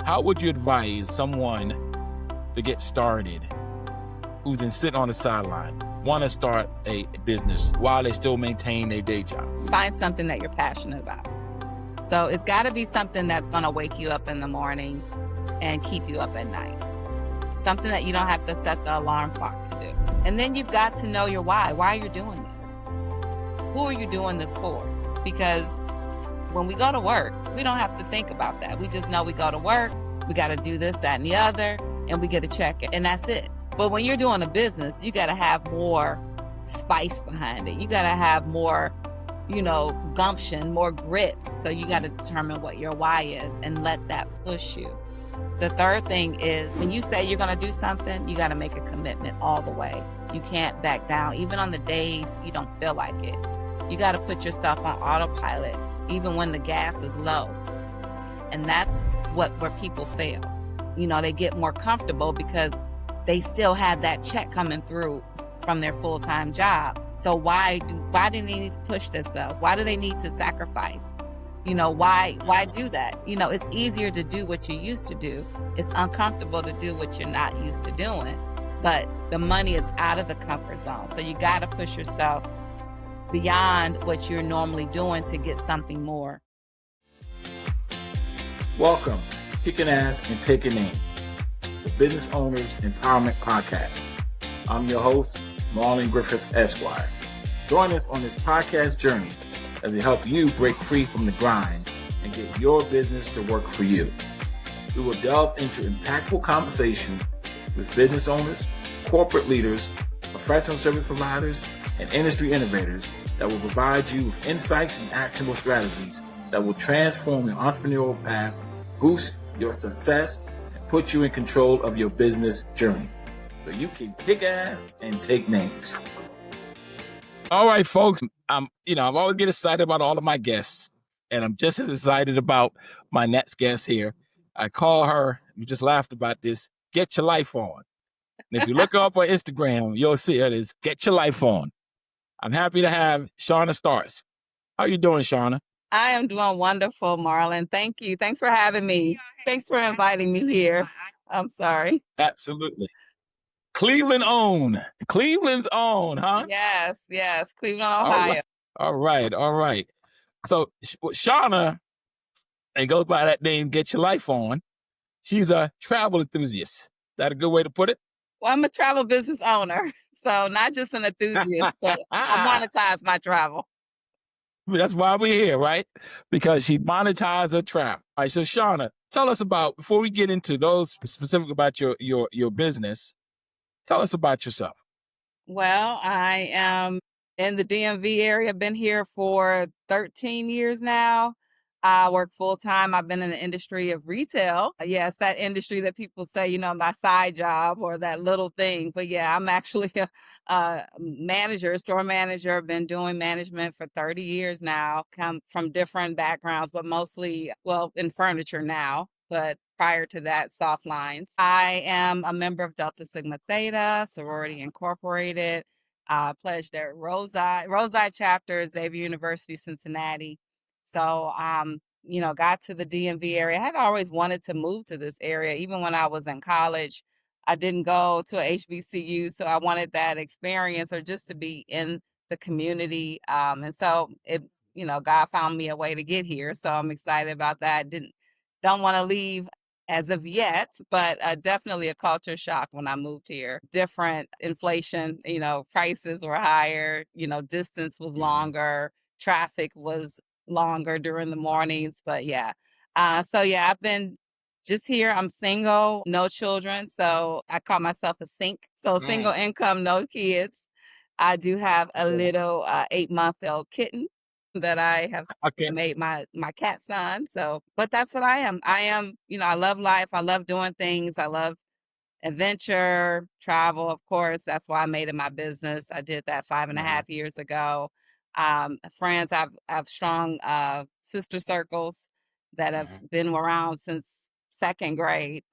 How would you advise someone to get started who's been sitting on the sideline, want to start a business while they still maintain their day job? Find something that you're passionate about. So it's got to be something that's going to wake you up in the morning and keep you up at night. Something that you don't have to set the alarm clock to do. And then you've got to know your why you're doing this. Who are you doing this for? Because when we go to work, we don't have to think about that. We just know we go to work, we got to do this, that, and the other, and we get a check, and that's it. But when you're doing a business, you got to have more spice behind it. You got to have more, gumption, more grit. So you got to determine what your why is and let that push you. The third thing is when you say you're going to do something, you got to make a commitment all the way. You can't back down, even on the days you don't feel like it. You got to put yourself on autopilot, even when the gas is low. And that's where people fail. They get more comfortable because they still have that check coming through from their full-time job. So why do they need to push themselves? Why do they need to sacrifice? Why do that? It's easier to do what you used to do. It's uncomfortable to do what you're not used to doing. But the money is out of the comfort zone. So you got to push yourself beyond what you're normally doing to get something more. Welcome, Kicking Ass and Taking Name, the Business Owners Empowerment Podcast. I'm your host, Marlon Griffith, Esquire. Join us on this podcast journey as we help you break free from the grind and get your business to work for you. We will delve into impactful conversation with business owners, corporate leaders, professional service providers, and industry innovators that will provide you with insights and actionable strategies that will transform your entrepreneurial path, boost your success, and put you in control of your business journey so you can kick ass and take names. All right, folks. I always get excited about all of my guests, and I'm just as excited about my next guest here. I call her, we just laughed about this, Get Your Life On. And if you look her up on Instagram, you'll see it is Get Your Life On. I'm happy to have Shauna Starks. How you doing, Sharna? I am doing wonderful, Marlon. Thank you. Thanks for having me. Thanks for inviting me here. I'm sorry. Absolutely. Cleveland's own, huh? Yes. Cleveland, Ohio. All right. So Shauna, and goes by that name, Get Your Life On. She's a travel enthusiast. Is that a good way to put it? Well, I'm a travel business owner. So not just an enthusiast, but I monetize my travel. That's why we're here, right? Because she monetized her travel. All right, so Shauna, tell us about, before we get into those specific about your business, tell us about yourself. Well, I am in the DMV area. Been here for 13 years now. I work full time. I've been in the industry of retail. Yes, that industry that people say, my side job or that little thing. But yeah, I'm actually a manager, store manager. I've been doing management for 30 years now. Come from different backgrounds, but mostly, in furniture now. But prior to that, soft lines. I am a member of Delta Sigma Theta, Sorority Incorporated, pledged at Rosei chapter, Xavier University, Cincinnati. So, got to the DMV area. I had always wanted to move to this area. Even when I was in college, I didn't go to a HBCU, so I wanted that experience or just to be in the community. And so God found me a way to get here. So I'm excited about that. Don't want to leave as of yet, but definitely a culture shock when I moved here. Different inflation, prices were higher, distance was longer, traffic was longer during the mornings, but I've been just here. I'm single, no children, so I call myself a sink. So single income, no kids. I do have a little 8-month-old kitten that I have made my cat son. So, but that's what I am. I love life. I love doing things. I love adventure, travel, of course. That's why I made it my business. I did that 5.5 years ago. Friends, I've strong sister circles that have been around since second grade,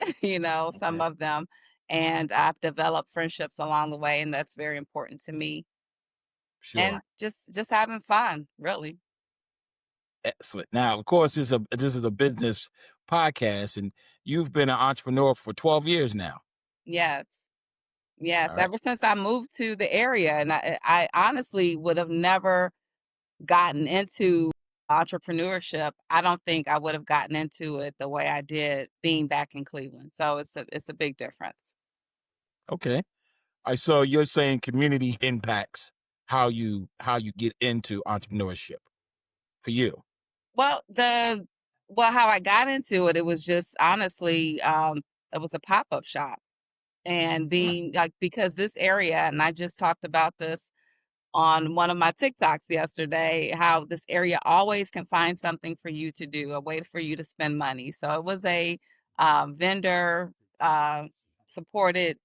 some of them. And I've developed friendships along the way, and that's very important to me. Sure. And just having fun, really. Excellent. Now, of course, this is a business podcast, and you've been an entrepreneur for 12 years now. Yes. Yes, All right. ever since I moved to the area, and I honestly would have never gotten into entrepreneurship. I don't think I would have gotten into it the way I did being back in Cleveland. So it's a big difference. Okay. I so you're saying community impacts how you get into entrepreneurship for you. Well, how I got into it, it was just honestly, it was a pop-up shop. And being like, because this area, and I just talked about this on one of my TikToks yesterday, how this area always can find something for you to do, a way for you to spend money. So it was a vendor supported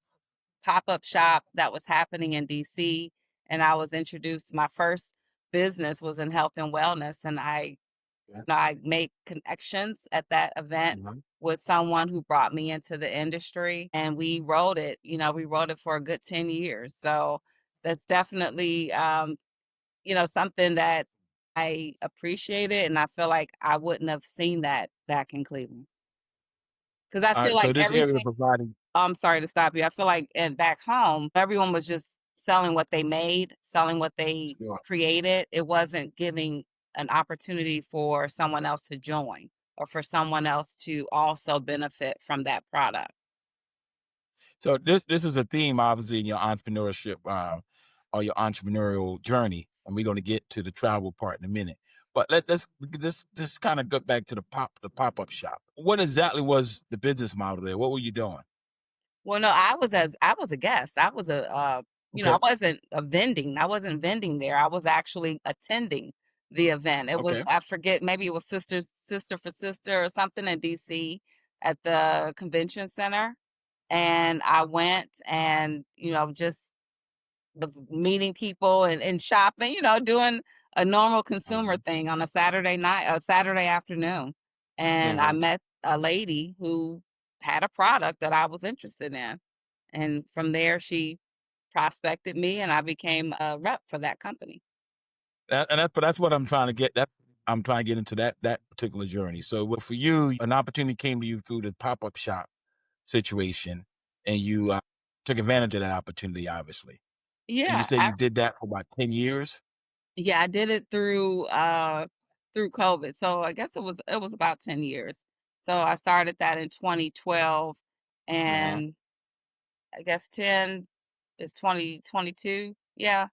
pop-up shop that was happening in DC, and I was introduced. My first business was in health and wellness, and Yeah. I made connections at that event Mhm. with someone who brought me into the industry, and we rode it. We rode it for a good 10 years. So that's definitely something that I appreciated, and I feel like I wouldn't have seen that back in Cleveland. Because I All feel right. like So this area everything providing. I'm sorry to stop you. I feel like and back home, everyone was just selling what they made, selling what they Sure. created. It wasn't giving an opportunity for someone else to join or for someone else to also benefit from that product. So this is a theme, obviously, in your entrepreneurship or your entrepreneurial journey, and we're going to get to the travel part in a minute. But let's just kind of go back to the pop up shop. What exactly was the business model there? What were you doing? Well, no, I was a guest. I was I Okay. wasn't a vending. I wasn't vending there. I was actually attending the event. It was Okay. I forget, maybe it was Sister for Sister or something in DC at the convention center. And I went and, just was meeting people and shopping, doing a normal consumer Uh-huh. thing on a Saturday afternoon. And I Uh-huh. met a lady who had a product that I was interested in. And from there, she prospected me and I became a rep for that company. But that's what I'm trying to get. That I'm trying to get into that particular journey. So for you, an opportunity came to you through the pop up shop situation, and you took advantage of that opportunity, obviously. And you Yeah. said you did that for about 10 years. Yeah, I did it through COVID. So I guess it was about 10 years. So I started that in 2012 Uh-huh. and I guess 10 is 2022. Yeah.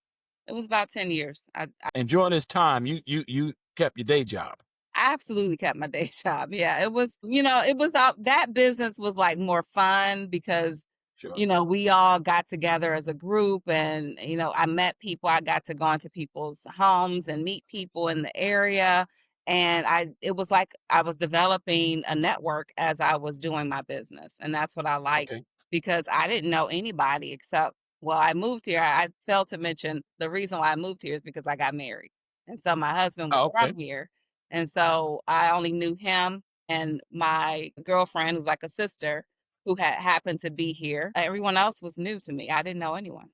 It was about 10 years. And during this time, you kept your day job. I absolutely kept my day job. Yeah, it was that business was like more fun because Sure. we all got together as a group and I met people. I got to go into people's homes and meet people in the area and it was like I was developing a network as I was doing my business. And that's what I like Okay. because I didn't know anybody except well, I moved here. I failed to mention the reason why I moved here is because I got married. And so my husband was Oh, from okay. here and so I only knew him and my girlfriend, who's like a sister, who had happened to be here. Everyone else was new to me. I didn't know anyone.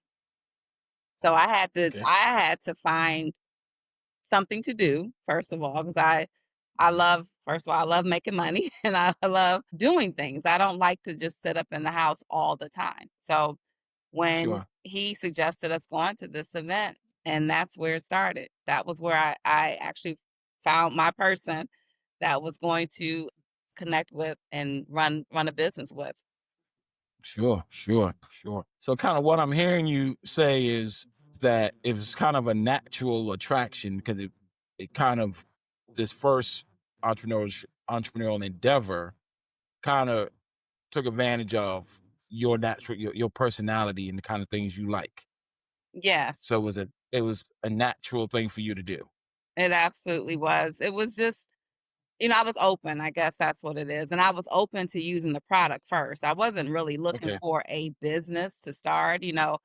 So Okay. I had to find something to do, first of all, because I love first of all, I love making money and I love doing things. I don't like to just sit up in the house all the time. So when Sure. he suggested us going to this event, and that's where it started. That was where I actually found my person that was going to connect with and run a business with. Sure. Sure. Sure. So kind of what I'm hearing you say is that it was kind of a natural attraction because it kind of this first entrepreneurial endeavor kind of took advantage of your personality and the kind of things you like. Yes, So it was a natural thing for you to do. it absolutely was. It was just, I was open. I guess that's what it is. And I was open to using the product first. I wasn't really looking Okay. for a business to start. Mhm.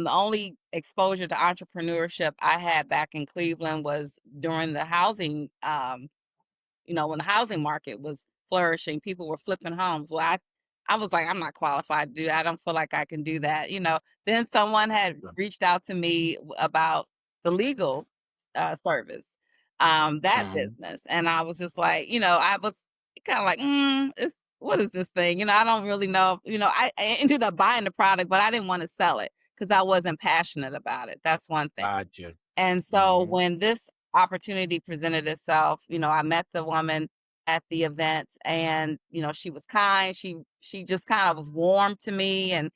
The only exposure to entrepreneurship I had back in Cleveland was during the housing when the housing market was flourishing, people were flipping homes. Well, I was like, I'm not qualified to do that. I don't feel like I can do that. Then someone had Sure. reached out to me about the legal service, that Mhm. business. And I was just like, I was kind of like, what is this thing? I don't really know. I ended up buying the product, but I didn't want to sell it because I wasn't passionate about it. That's one thing. Gotcha. And so Hmm. when this opportunity presented itself, I met the woman at the event, and she was kind. She just kind of was warm to me and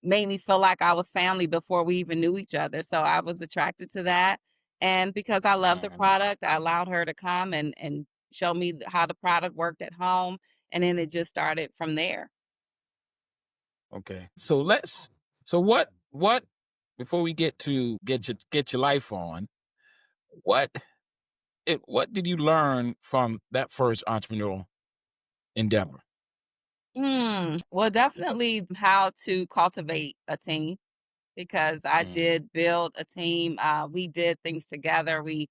made me feel like I was family before we even knew each other. So I was attracted to that. And because I love the Hmm. product, I allowed her to come and show me how the product worked at home. And then it just started from there. Okay. So what before we get to get your life on, what what did you learn from that first entrepreneurial endeavor? Well, definitely how to cultivate a team because I Mm. did build a team. We did things together. We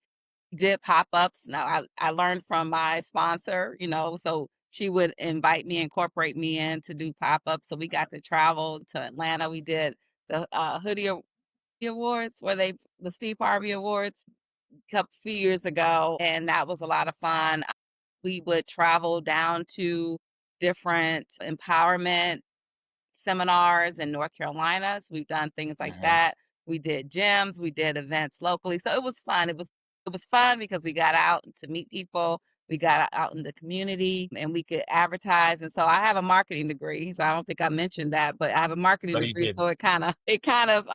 did pop-ups. Now I learned from my sponsor, so she would invite me, incorporate me in to do pop-ups. So we got to travel to Atlanta. We did the Awards where the Steve Harvey Awards a few years ago, and that was a lot of fun. We would travel down to different empowerment seminars in North Carolina. So we've done things like Mhm. that. We did gyms, we did events locally. So it was fun. It was fun because we got out to meet people. We got out in the community and we could advertise. And so I have a marketing degree. So I don't think I mentioned that, but I have a marketing No, you degree. didn't. So it kind of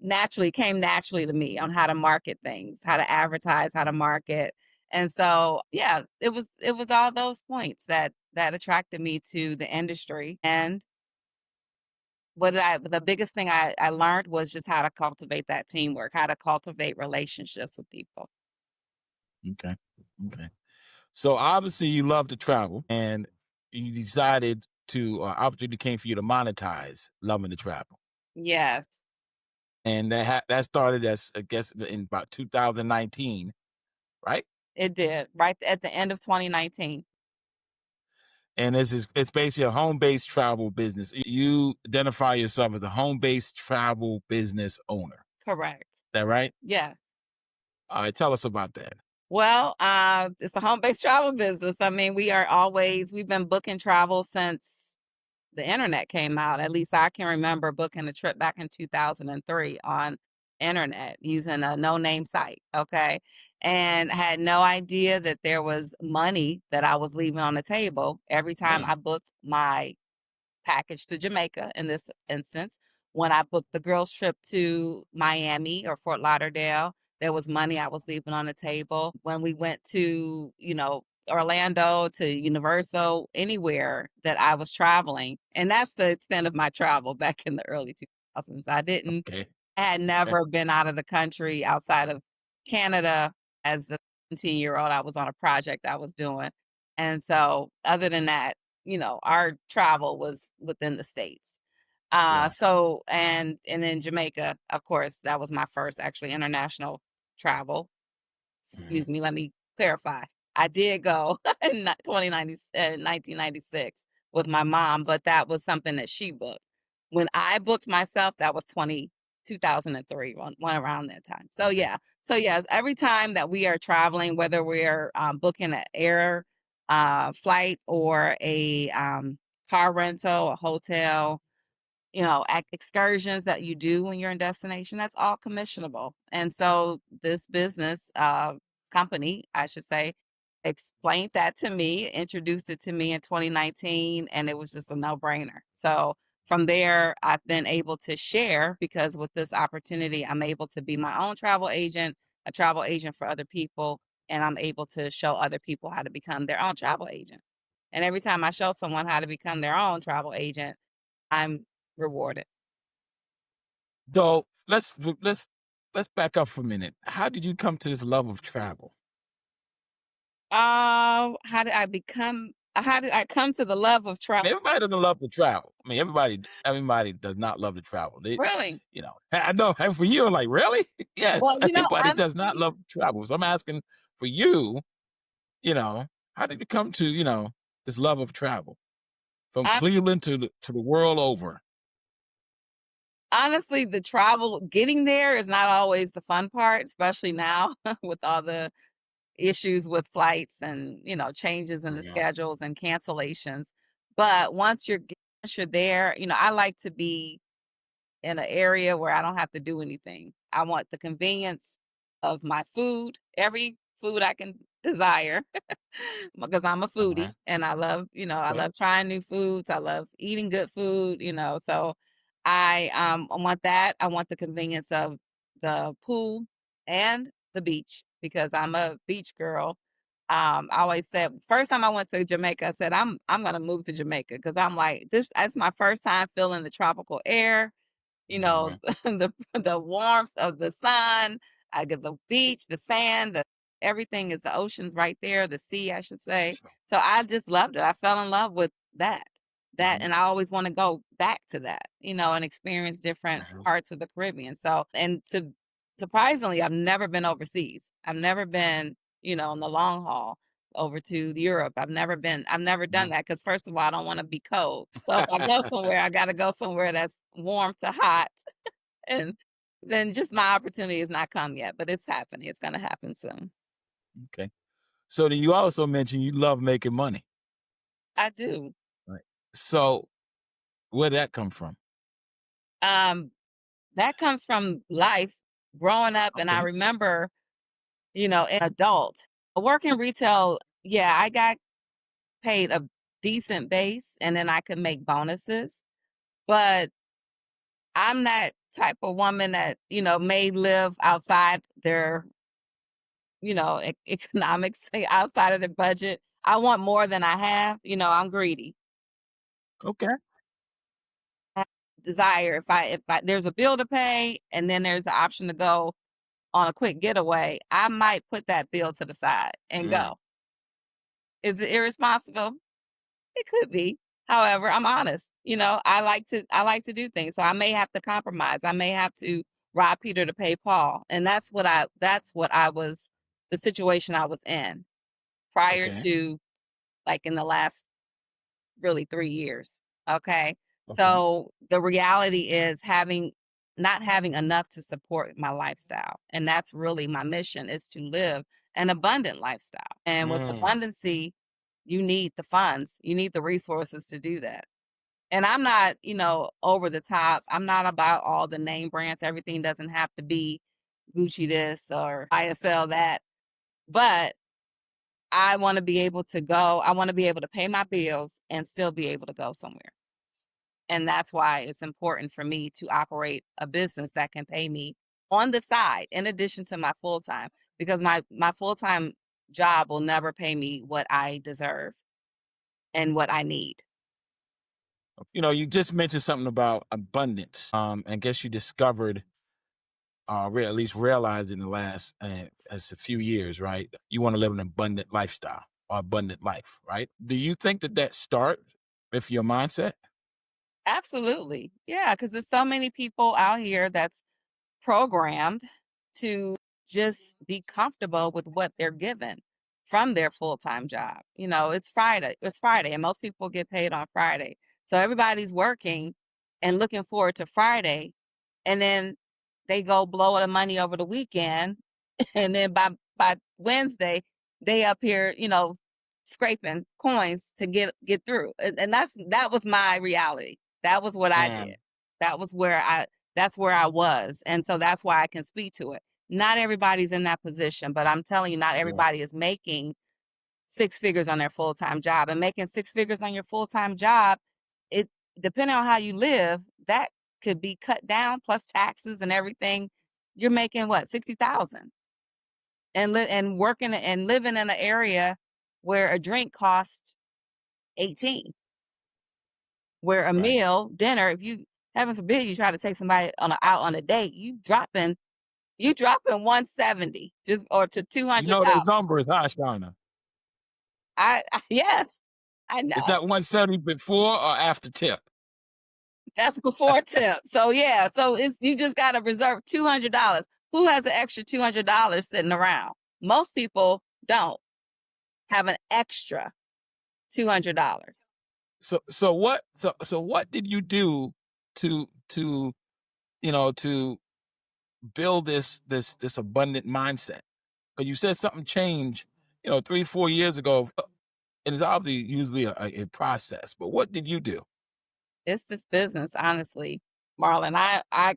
naturally came naturally to me on how to market things, how to advertise, how to market. And so, yeah, it was all those points that attracted me to the industry. And the biggest thing I learned was just how to cultivate that teamwork, how to cultivate relationships with people. Okay. Okay. So obviously you love to travel and you decided to opportunity came for you to monetize loving to travel. Yes, And that started as I guess in about 2019, right? it did. Right at the end of 2019. And it's basically a home-based travel business. You identify yourself as a home-based travel business owner. Correct. That right? Yeah. All right, tell us about that. Well, it's a home-based travel business. I mean, we've been booking travel since the internet came out. At least I can remember booking a trip back in 2003 on internet using a no-name site, okay? And had no idea that there was money that I was leaving on the table every time Mm, I booked my package to Jamaica in this instance. When I booked the girls' trip to Miami or Fort Lauderdale, there was money I was leaving on the table. When we went to, Orlando, to Universal, anywhere that I was traveling. And that's the extent of my travel back in the early 2000s. okay. I had Okay. never been out of the country outside of Canada as a 17-year-old. I was on a project I was doing. And so other than that, our travel was within the States. Sure. And then Jamaica, of course, that was my first actually international travel. Mhm. Excuse me, let me clarify. I did go in 1996 with my mom, but that was something that she booked. When I booked myself, that was 2003, one around that time. So Okay. yeah, every time that we are traveling, whether we're booking an air flight or a car rental, a hotel, excursions that you do when you're in destination, that's all commissionable. And so this business company, I should say, explained that to me, introduced it to me in 2019, and it was just a no-brainer. So from there, I've been able to share because with this opportunity, I'm able to be my own travel agent, a travel agent for other people, and I'm able to show other people how to become their own travel agent. And every time I show someone how to become their own travel agent, I'm rewarded. So let's back up for a minute. How did you come to this love of travel? How did I come to the love of I mean, travel? everybody doesn't love to travel. I mean, everybody does not love to travel. Really? I know. And for you, I'm like, really? Well, Yes, everybody does not honestly, love to travel. So I'm asking for you, you know, how did you come to, this love of travel from hon Cleveland to the world over? honestly, the travel getting there is not always the fun part, especially now with all the issues with flights and, changes in the Yeah. schedules and cancellations. But once you're there, I like to be in an area where I don't have to do anything. I want the convenience of my food, every food I can desire, because I'm a All foodie right. and I Okay. love trying new foods. I love eating good food, so I want that. I want the convenience of the pool and the beach because I'm a beach girl. I always said first time I went to Jamaica, I said I'm gonna move to Jamaica because I'm like this. That's my first time feeling the tropical air, All right. the warmth of the sun. I get the beach, the sand, everything is the ocean's right there, the sea, I should say. Sure. So I just loved it. I fell in love with that. Mhm. And I always want to go back to that, and experience different Uh-huh. parts of the Caribbean. So, and to surprisingly, I've never been overseas. I've never been, in the long haul over to Europe. I've never done Mhm. that because first of all, I don't want to be cold. So if I go somewhere, I got to go somewhere that's warm to hot. And then just my opportunity has not come yet, but it's happening. It's going to happen soon. Okay. So then you also mentioned you love making money. I do. Right. So where did that come from? Um, that comes from life growing up. And I Okay. remember, an adult working retail. Yeah, I got paid a decent base and then I could make bonuses. But I'm that type of woman that, may live outside their, economics, outside of their budget. I want more than I have. I'm greedy. Okay. I desire if I there's a bill to pay and then there's the option to go on a quick getaway, I might put that bill to the side and Yeah. go. Is it irresponsible? It could be. However, I'm honest. I like to do things. So I may have to compromise. I may have to rob Peter to pay Paul. And that's what I was the situation I was in prior Okay. to like in the last really 3 years. Okay. Okay. So the reality is not having enough to support my lifestyle. And that's really my mission is to live an abundant lifestyle. And with Mm. abundancy, you need the funds, you need the resources to do that. And I'm not, over the top. I'm not about all the name brands. Everything doesn't have to be Gucci this or ISL that. But I want to be able to go. I want to be able to pay my bills and still be able to go somewhere. And that's why it's important for me to operate a business that can pay me on the side in addition to my full time because my full-time job will never pay me what I deserve and what I need. You just mentioned something about abundance. I guess you discovered, at least realized in the last as a few years, right? You want to live an abundant lifestyle or abundant life, right? Do you think that starts with your mindset? Absolutely. Yeah, because there's so many people out here that's programmed to just be comfortable with what they're given from their full-time job. It's Friday. It's Friday, and most people get paid on Friday. So everybody's working and looking forward to Friday, and then they go blow the money over the weekend, and then by Wednesday, they up here, scraping coins to get through. And that was my reality. That was what I did. Mm. That was that's where I was. And so that's why I can speak to it. Not everybody's in that position, but I'm telling you, not Sure. everybody is making six figures on their full-time job. And making six figures on your full-time job, it depending on how you live, that could be cut down plus taxes and everything. You're making what, 60,000 and working and living in an area where a drink costs 18, where a Right. meal, dinner, if you heaven forbid you try to take somebody out on a date, you dropping 170 just or to You know those $200. numbers, huh, Shauna? Yes, I Is know. that 170 before or after tip? That's before tip. So yeah, so it's you just gotta reserve $200. Who has an extra $200 sitting around? Most people don't have an extra $200. So what did you do to to build this abundant mindset? Because you said something changed, 3, 4 years ago, and it's obviously usually a process. But what did you do? It's this business, honestly, Marlon. I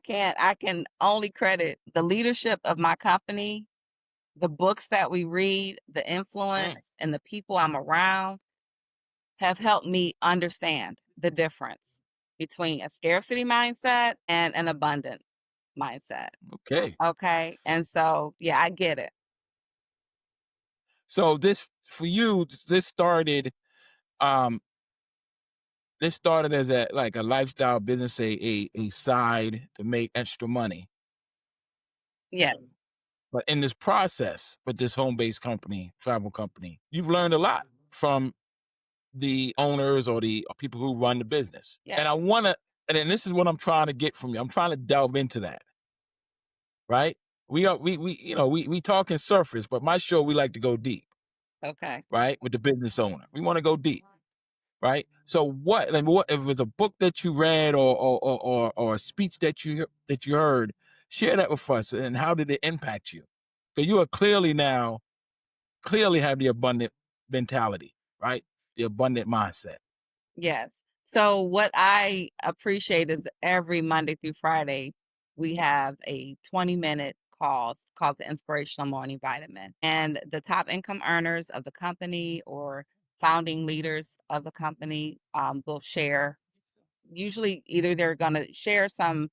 can only credit the leadership of my company, the books that we read, the Mm, influence, and the people I'm around have helped me understand the difference between a scarcity mindset and an abundant mindset. okay. Okay. And so, yeah, I get it. So this for you, um this started as a lifestyle business, a side to make extra money. Yes. But in this process with this home-based company, travel company, you've learned a lot from the owners or the people who run the business. Yeah. And I wanna and then this is what I'm trying to get from you. I'm trying to delve into that, right? We talking surface, but my show we like to go deep, Okay. right? With the business owner. We want to go deep, right? So what if it was a book that you read or a speech that you heard, share that with us and how did it impact you? Because you are clearly have the abundant mentality, right? The abundant mindset. Yes. So what I appreciate is every Monday through Friday, we have a 20-minute call called the Inspirational Morning Vitamin. And the top income earners of the company or founding leaders of the company will share. Usually, either they're going to share some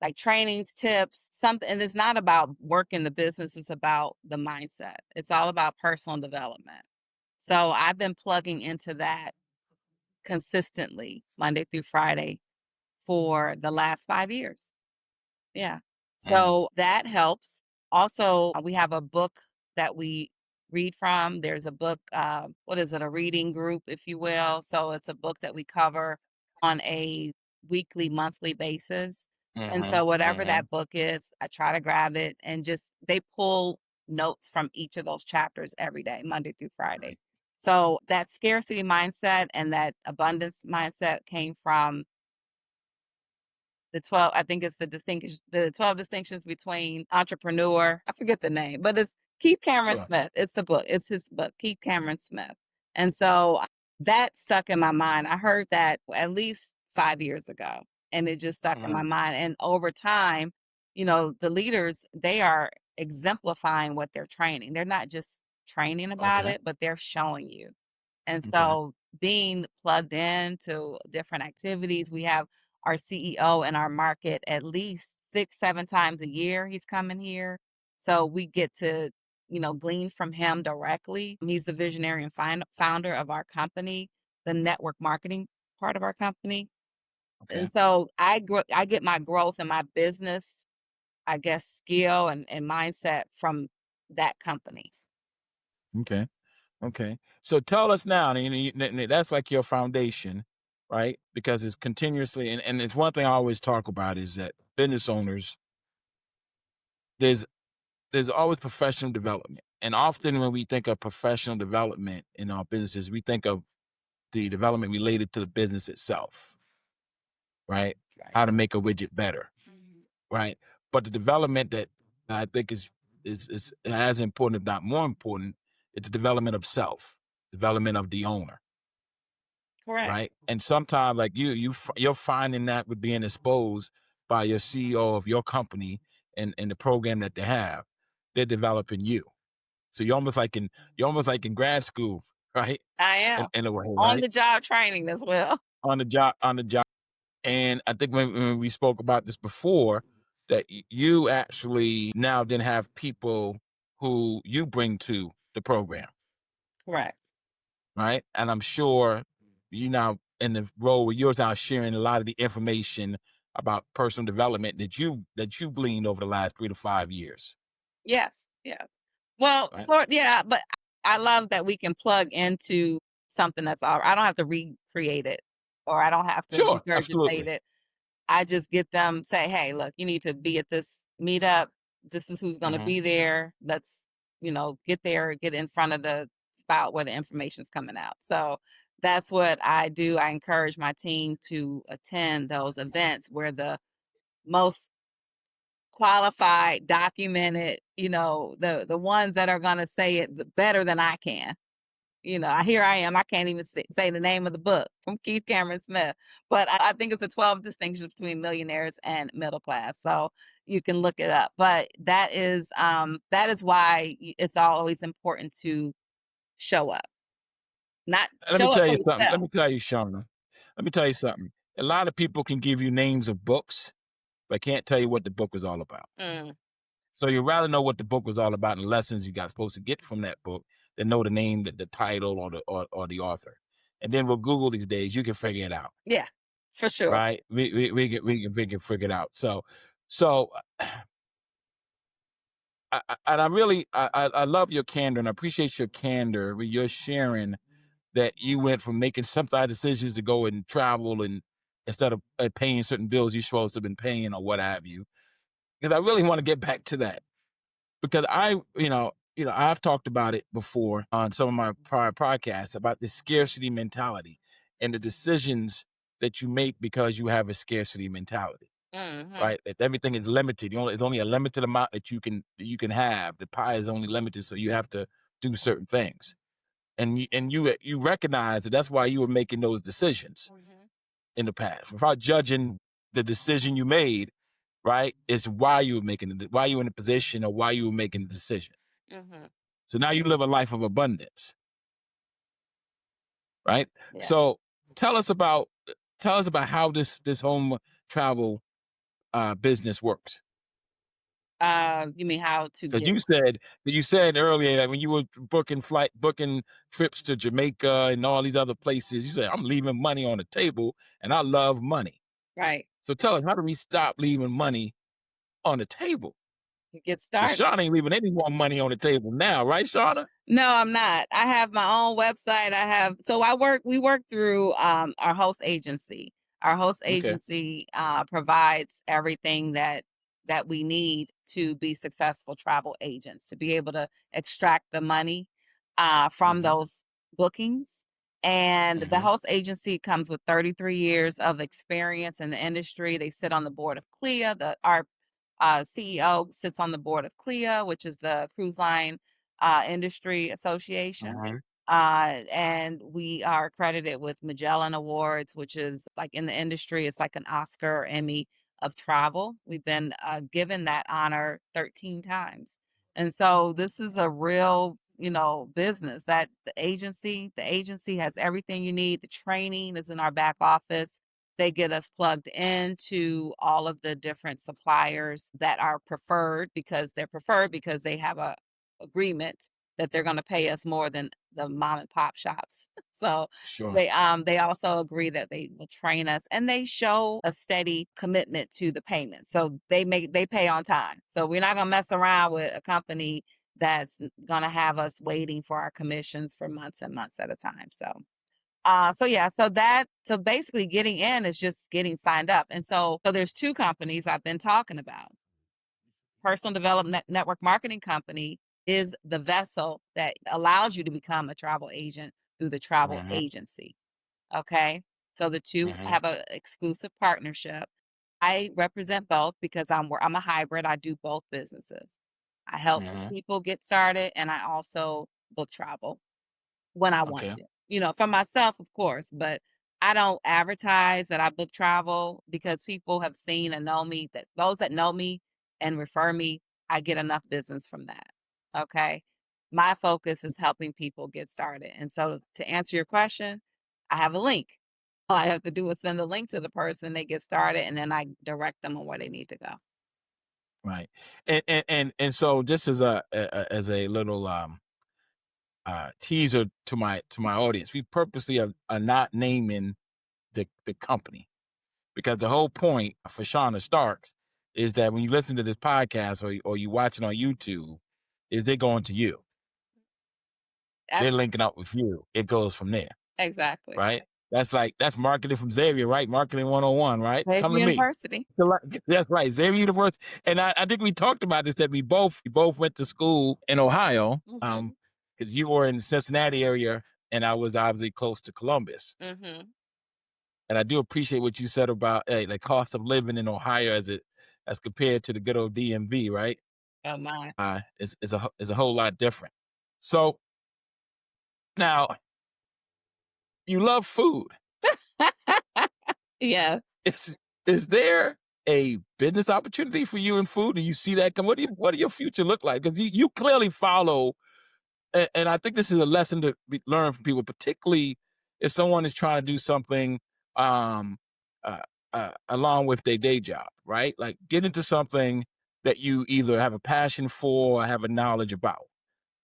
like trainings, tips, something. And it's not about working the business, it's about the mindset. It's all about personal development. So I've been plugging into that consistently Monday through Friday for the last 5 years. Yeah. Mm, So that helps. Also, we have a book that we read from. There's a book, what is it, a reading group, if you will. So it's a book that we cover on a weekly, monthly basis. And mhm, so whatever mhm. that book is, I try to grab it and just they pull notes from each of those chapters every day, Monday through Friday. So that scarcity mindset and that abundance mindset came from the 12, I think it's the 12 distinctions between entrepreneur. I forget the name, but it's Keith Cameron Sure. Smith. It's the book. It's his book, Keith Cameron Smith. And so that stuck in my mind. I heard that at least 5 years ago, and it just stuck in my Mhm. mind. And over time, the leaders, they are exemplifying what they're training. They're not just training about Okay. it, but they're showing you. And Okay. so being plugged into different activities, we have our CEO in our market at least 6, 7 times a year. He's coming here. So we get to, glean from him directly. He's the visionary and founder of our company, the network marketing part of our company. Okay. And so I get my growth and my business, I guess, skill and mindset from that company. Okay. Okay. So tell us now, and that's like your foundation, right? Because it's continuously, and it's one thing I always talk about is that business owners, there's there's always professional development. And often when we think of professional development in our businesses, we think of the development related to the business itself, right? Right. How to make a widget better, Mhm. right? But the development that I think is as important, if not more important, is the development of self, development of the owner, Correct. right? And sometimes, like you're finding that with being exposed by your CEO of your company and the program that they have, they're developing you. So you're almost like in grad school, right? I am. In a way, On right? the job training as well. On the job. And I think when we spoke about this before, that you actually now then have people who you bring to the program, Correct. right? And I'm sure you now in the role where you're now sharing a lot of the information about personal development that you gleaned over the last 3 to 5 years, Yes, yes. Well, right? yeah, but I love that we can plug into something that's all I don't have to recreate it, or I don't have to Sure, regurgitate absolutely. it. I just get them, say, "Hey, look, you need to be at this meetup. This is who's gonna Hmm. be there. Let's, get there, get in front of the spout where the information's coming out." So that's what I do. I encourage my team to attend those events where the most qualified, documented, the ones that are going to say it better than I can. Here I am. I can't even say the name of the book from Keith Cameron Smith, but I think it's the 12 distinctions between millionaires and middle class. So you can look it up. But that is why it's always important to show up, not Let me show up tell for you something. Let yourself. me tell you, Shauna. Let me tell you something. A lot of people can give you names of books, but can't tell you what the book was all about. Mm, So you'd rather know what the book was all about and the lessons you got supposed to get from that book than know the name, the title, or the author. And then with Google these days, you can figure it out, yeah, for sure. right? We can figure it out. So I love your candor, and I appreciate your candor with your sharing that you went from making some type of decisions to go and travel and instead of paying certain bills you're supposed to have been paying or what have you. Because I really want to get back to that because I've talked about it before on some of my prior podcasts about the scarcity mentality and the decisions that you make because you have a scarcity mentality, Hmm. right? That everything is limited. It's only a limited amount that you can have. The pie is only limited, so you have to do certain things. And you recognize that that's why you were making those decisions Hmm. in the past without judging the decision you made, right? It's why you were why you were in the position or why you were making the decision. Hmm. So now you live a life of abundance, right? Yeah. So tell us about how this home travel business works. You mean how to Because get you said earlier that when you were booking trips to Jamaica and all these other places, you said, I'm leaving money on the table and I love money. right? So tell us, how do we stop leaving money on the table? You get Because started. Shauna ain't leaving any more money on the table now, right, Shauna? No, I'm not. I have my own website. We work through our host agency. Our host Okay. agency provides everything that we need to be successful travel agents, to be able to extract the money from Mm-hmm. those bookings. And the Mm-hmm. host agency comes with 33 years of experience in the industry. They sit on the board of CLIA. Our CEO sits on the board of CLIA, which is the cruise line industry association. Mm-hmm. And we are accredited with Magellan Awards, which is like in the industry, it's like an Oscar or Emmy of travel. We've been given that honor 13 times. And so this is a real, business that the agency has everything you need. The training is in our back office. They get us plugged into all of the different suppliers that are preferred because they have a agreement that they're going to pay us more than the mom and pop shops. So Sure. they also agree that they will train us, and they show a steady commitment to the payment. So they pay on time. So we're not going to mess around with a company that's going to have us waiting for our commissions for months and months at a time. So basically getting in is just getting signed up. And so there's two companies I've been talking about. Personal development network marketing company is the vessel that allows you to become a travel agent through the travel Mm-hmm. agency. Okay. So the two Mm-hmm. have an exclusive partnership. I represent both because I'm a hybrid. I do both businesses. I help Mm-hmm. people get started, and I also book travel when I want Okay. to. For myself, of course, but I don't advertise that I book travel because people have seen and know me, that those that know me and refer me, I get enough business from that. Okay. My focus is helping people get started. And so to answer your question, I have a link. All I have to do is send the link to the person, they get started, and then I direct them on where they need to go. Right. And so just as a little teaser to my audience, we purposely are not naming the company because the whole point for Shauna Starks is that when you listen to this podcast or you watch it on YouTube, is they're going to you. That's They're linking up with you. It goes from there, exactly. right? That's marketing from Xavier, right? Marketing 101, right? Save Come to me. University. That's right, Xavier University. And I think we talked about this, that we both went to school in Ohio, Hmm. because you were in the Cincinnati area and I was obviously close to Columbus. Hmm. And I do appreciate what you said about the cost of living in Ohio as compared to the good old DMV, right? Oh my. Is a whole lot different. So now you love food. Yeah. Is is there a business opportunity for you in food? Do you see that come? What do your future look like? Because you clearly follow, and I think this is a lesson to learn from people, particularly if someone is trying to do something um, uh, along with their day job, right? Like get into something that you either have a passion for or have a knowledge about.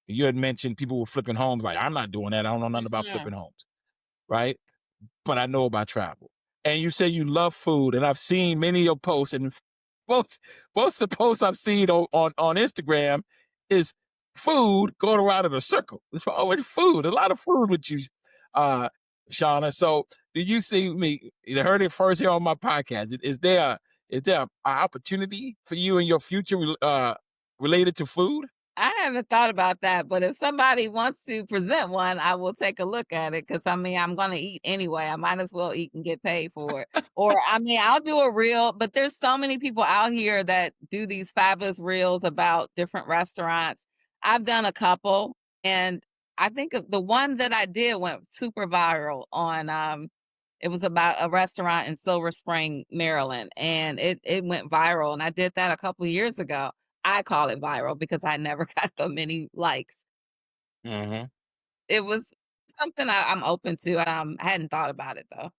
You had mentioned people were flipping homes. Like I'm not doing that. I don't know nothing about Mhm. flipping homes, right? But I know about travel. And you say you love food, and I've seen many of your posts, and most most of the posts I've seen on Instagram is food going around in a circle. It's always food, a lot of food with you, uh, Shauna. So do you see me? You heard it first here on my podcast. Is there an opportunity for you in your future related to food? I haven't thought about that, but if somebody wants to present one, I will take a look at it because I mean, I'm going to eat anyway. I might as well eat and get paid for it. Or, I mean, I'll do a reel, but there's so many people out here that do these fabulous reels about different restaurants. I've done a couple, and I think the one that I did went super viral on, it was about a restaurant in Silver Spring, Maryland, and it went viral. And I did that a couple years ago. I call it viral because I never got so many likes. Hmm. It was something I'm open to. I hadn't thought about it though.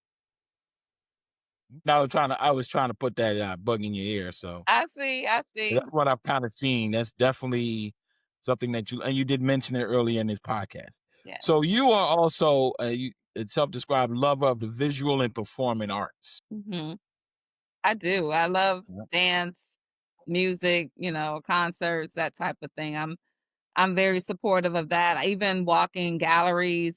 Now I was trying to put that bug in your ear. So I see, I see. that's what I've kind of seen. That's definitely something that you did mention it earlier in this podcast. Yeah. So you are also a self-described lover of the visual and performing arts. Hmm. I do. I love Yep. dance, music, concerts, that type of thing. I'm very supportive of that. I even walk in galleries,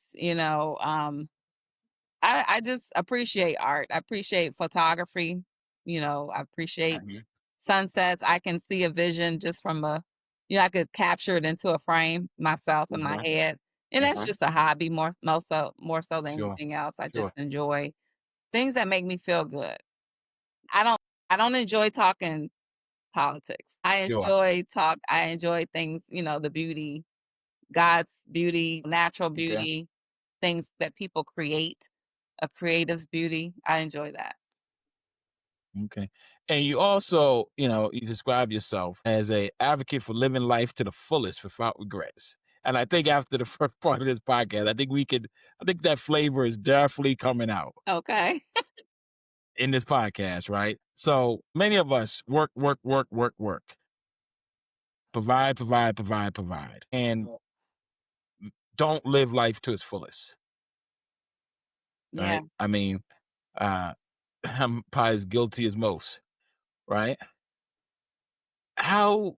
I just appreciate art. I appreciate photography. I appreciate Mhm. sunsets. I can see a vision just from I could capture it into a frame myself in my Uh-huh. head. And that's Uh-huh. just a hobby more so than Sure. anything else. I just Sure. enjoy things that make me feel good. I don't I don't enjoy talking politics. Sure. I enjoy things, the beauty, God's beauty, natural Okay. beauty, things that people create, a creative's beauty. I enjoy that. Okay. And you also, you describe yourself as a advocate for living life to the fullest without regrets. And I think after the first part of this podcast, I think that flavor is definitely coming out Okay. in this podcast, right? So many of us work, work, work, work, work, provide, provide, provide, provide, and don't live life to its fullest, Yeah. right? I mean, uh, I'm probably as guilty as most, right? How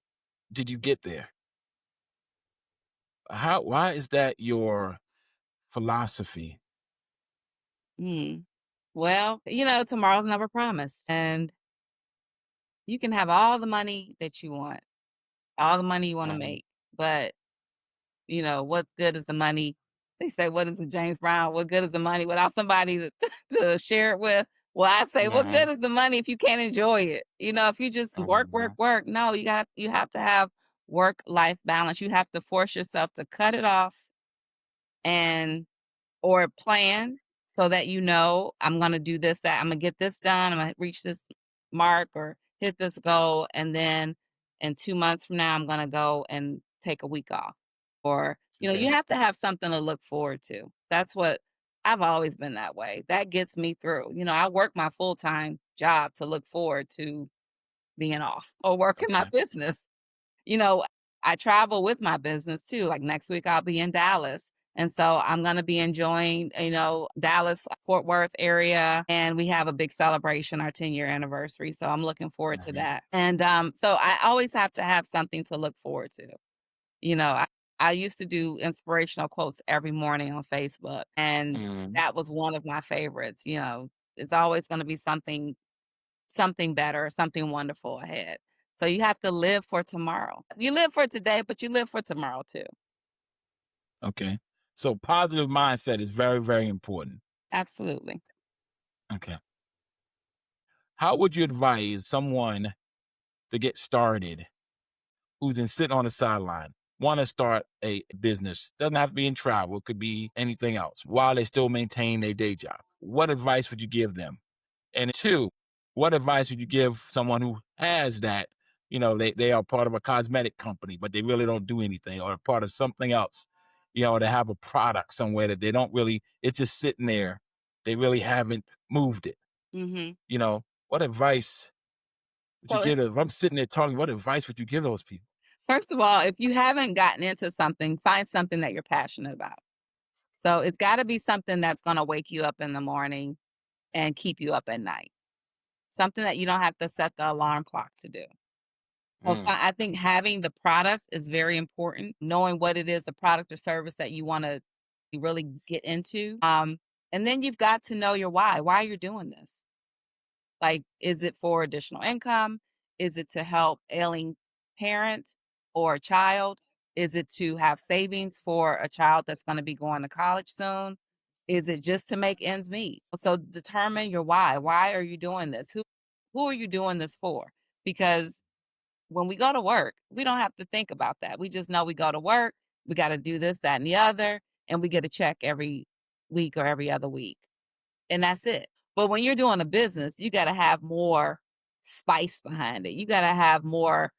did you get there? Why is that your philosophy? Mm. Well, tomorrow's never promised. And you can have all the money that you want, all the money you want to Mhm. make. But, what good is the money? They say, what is it, James Brown? What good is the money without somebody to, to share it with? Well, I say, what Mhm. good is the money if you can't enjoy it? If you just work, work, Mhm. work. No, you have to have work life balance. You have to force yourself to cut it off and or plan so that I'm gonna do this, that I'm gonna get this done, I'm gonna reach this mark or hit this goal, and then in 2 months from now, I'm gonna go and take a week off. Or, you Okay. have to have something to look forward to. That's what I've always been that way. That gets me through. I work my full-time job to look forward to being off or working my Okay. business. You know, I travel with my business too. Like next week, I'll be in Dallas. And so I'm going to be enjoying, Dallas, Fort Worth area. And we have a big celebration, our 10-year anniversary. So I'm looking forward to Mhm. that. And so I always have to have something to look forward to. You know, I, I used to do inspirational quotes every morning on Facebook. And Mhm. that was one of my favorites. It's always going to be something better, something wonderful ahead. So you have to live for tomorrow. You live for today, but you live for tomorrow too. Okay. So positive mindset is very, very important. Absolutely. Okay. How would you advise someone to get started, who's been sitting on the sideline, want to start a business, doesn't have to be in travel, it could be anything else, while they still maintain their day job, what advice would you give them? And two, what advice would you give someone who has that, they are part of a cosmetic company, but they really don't do anything, or part of something else, they have a product somewhere that they don't really, it's just sitting there. They really haven't moved it. hmm What advice would you So, give? If I'm sitting there talking, what advice would you give those people? first of all, if you haven't gotten into something, find something that you're passionate about. So, it's got to be something that's going to wake you up in the morning and keep you up at night. Something that you don't have to set the alarm clock to do. So Mm, I think having the product is very important, knowing what it is, the product or service that you want to really get into. And then you've got to know your why you're doing this. Like, is it for additional income? Is it to help ailing parents or a child? Is it to have savings for a child that's going to be going to college soon? Is it just to make ends meet? So determine your why. Why are you doing this? Who are you doing this for? Because when we go to work, we don't have to think about that. We just know we go to work, we got to do this, that, and the other, and we get a check every week or every other week. And that's it. But when you're doing a business, you got to have more spice behind it. You got to have more,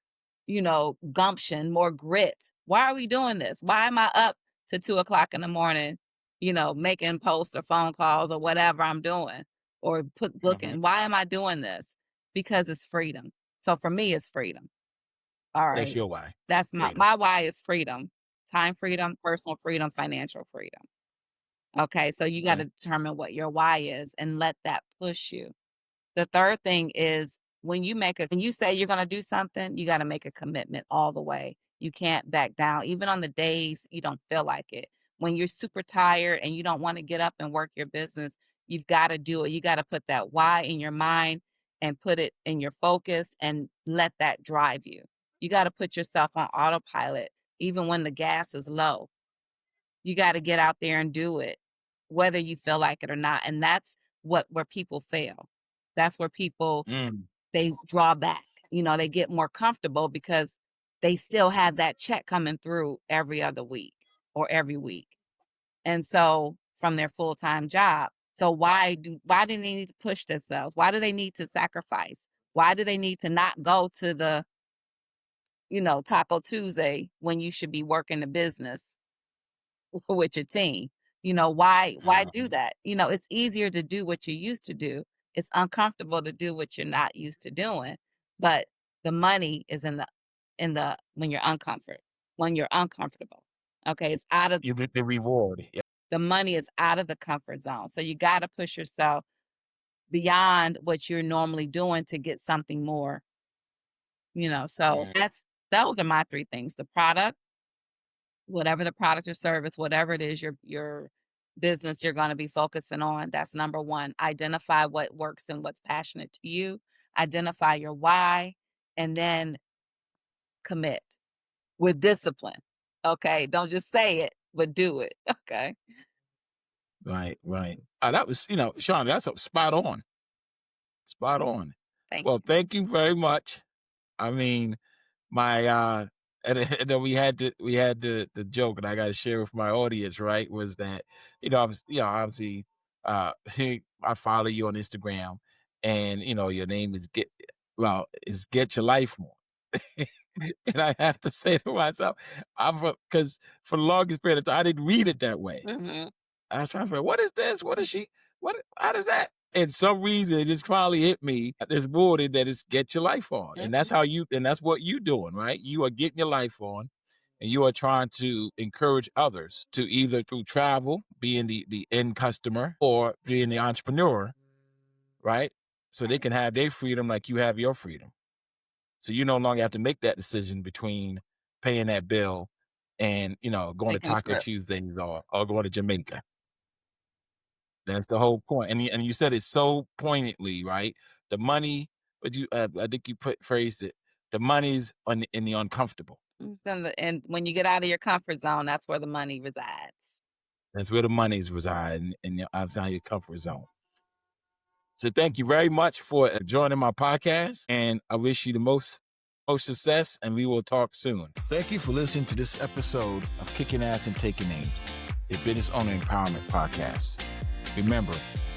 gumption, more grit. Why are we doing this? Why am I up to 2 o'clock in the morning, making posts or phone calls or whatever I'm doing or mhm. booking? Why am I doing this? Because it's freedom. So for me, it's freedom. All That's right. your why. That's my Freedom. my why is freedom. Time freedom, personal freedom, financial freedom. Okay, so you Okay. gotta determine what your why is and let that push you. The third thing is when you say you're gonna do something, you gotta make a commitment all the way. You can't back down, even on the days you don't feel like it. When you're super tired and you don't wanna get up and work your business, you've gotta do it. You gotta put that why in your mind and put it in your focus and let that drive you. You gotta put yourself on autopilot even when the gas is low. You gotta get out there and do it, whether you feel like it or not, and that's where people fail. That's where people, Mm, they draw back, they get more comfortable because they still have that check coming through every other week or every week, and so from their full-time job. So why do they need to push themselves? Why do they need to sacrifice? Why do they need to not go to the, Taco Tuesday when you should be working the business with your team? Why do mhm. that? It's easier to do what you used to do. It's uncomfortable to do what you're not used to doing. But the money is in the when you're uncomfortable. Okay, it's out of You get the reward. Yeah. the money is out of the comfort zone. So you got to push yourself beyond what you're normally doing to get something more, So Mm, those are my three things: the product, whatever the product or service, whatever it is your business you're going to be focusing on. That's number one. Identify what works and what's passionate to you. Identify your why, and then commit with discipline. Okay, don't just say it, but do it. Okay, right, right. That was, Sean, that's spot on. Spot on. thank Well, you. thank you very much. I mean, my and then we had the joke, and I got to share with my audience, right? Was that, I was, obviously, I follow you on Instagram, and your name is Get Your Life On. And I have to say to myself, I'm because for the longest period of time I didn't read it that way. Mhm, I was trying to figure, what is this? What is she? What? How does that? And some reason it just finally hit me this morning that it's Get Your Life On, and mhm, that's what you doing, right? You are getting your life on, and you are trying to encourage others to either through travel, being the end customer, or being the entrepreneur, right? So they right. can have their freedom like you have your freedom. So you no longer have to make that decision between paying that bill and going to Taking a Taco trip. Tuesdays or going to Jamaica. That's the whole point. And you said it so poignantly, right? The money, but I think you phrased it. The money's in the uncomfortable. And when you get out of your comfort zone, that's where the money resides. That's where the money's reside in your outside your comfort zone. So thank you very much for joining my podcast, and I wish you the most Most success, and we will talk soon. Thank you for listening to this episode of Kicking Ass and Taking Names, a business owner empowerment podcast. Remember,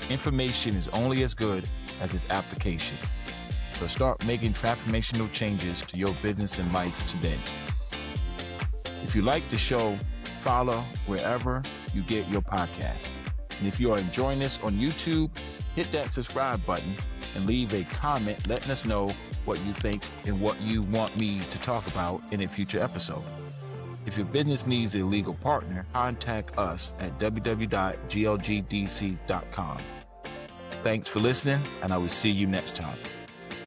information is only as good as its application. So start making transformational changes to your business and life today. If you like the show, follow wherever you get your podcast. And if you are enjoying this on YouTube, hit that subscribe button and leave a comment letting us know what you think and what you want me to talk about in a future episode. If your business needs a legal partner, contact us at www.glgdc.com. Thanks for listening, and I will see you next time.